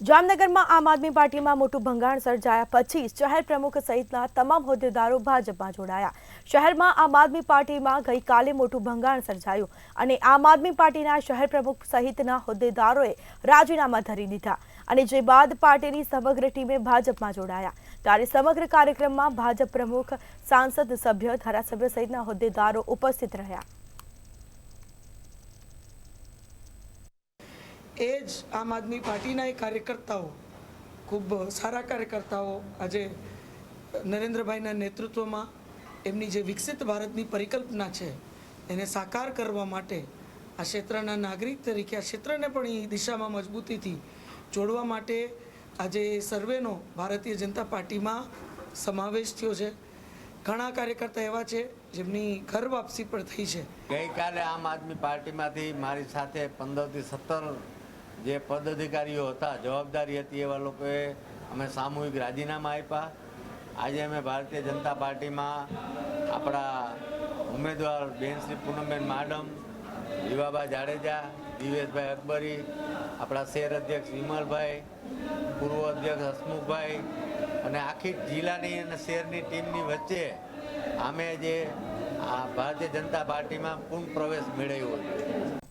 જામનગરમાં આમ આદમી પાર્ટીમાં મોટું ભંગાણ સર્જાયા પછી શહેર પ્રમુખ સહિતના તમામ હોદ્દેદારો ભાજપમાં જોડાયા। શહેરમાં આમ આદમી પાર્ટીમાં ગઈકાલે મોટું ભંગાણ સર્જાયું અને આમ આદમી પાર્ટીના શહેર પ્રમુખ સહિતના હોદ્દેદારોએ રાજીનામા ધરી દીધા અને જે બાદ પાર્ટીની સમગ્ર ટીમે ભાજપમાં જોડાયા। ત્યારે સમગ્ર કાર્યક્રમમાં ભાજપ પ્રમુખ, સાંસદ સભ્ય, ધારાસભ્ય સહિતના હોદ્દેદારો ઉપસ્થિત રહ્યા। એ જ આમ આદમી પાર્ટીના એ કાર્યકર્તાઓ, ખૂબ સારા કાર્યકર્તાઓ, આજે નરેન્દ્રભાઈના નેતૃત્વમાં એમની જે વિકસિત ભારતની પરિકલ્પના છે એને સાકાર કરવા માટે આ ક્ષેત્રના નાગરિક તરીકે આ ક્ષેત્રને પણ એ દિશામાં મજબૂતીથી જોડવા માટે આજે સર્વેનો ભારતીય જનતા પાર્ટીમાં સમાવેશ થયો છે। ઘણા કાર્યકર્તા એવા છે જેમની ઘર વાપસી પણ થઈ છે। ગઈકાલે આમ આદમી પાર્ટીમાંથી મારી સાથે 15થી 17 જે પદાધિકારીઓ હતા, જવાબદારી હતી, એવા લોકોએ અમે સામૂહિક રાજીનામા આપ્યા। આજે અમે ભારતીય જનતા પાર્ટીમાં આપણા ઉમેદવાર બેન શ્રી પૂનમબેન માડમ, વિવાબા જાડેજા, દિવેશભાઈ અકબરી, આપણા શહેર અધ્યક્ષ વિમલભાઈ, પૂર્વ અધ્યક્ષ હસમુખભાઈ અને આખી જિલ્લાની અને શહેરની ટીમની વચ્ચે અમે જે ભારતીય જનતા પાર્ટીમાં પૂર્ણ પ્રવેશ મેળવ્યો છે।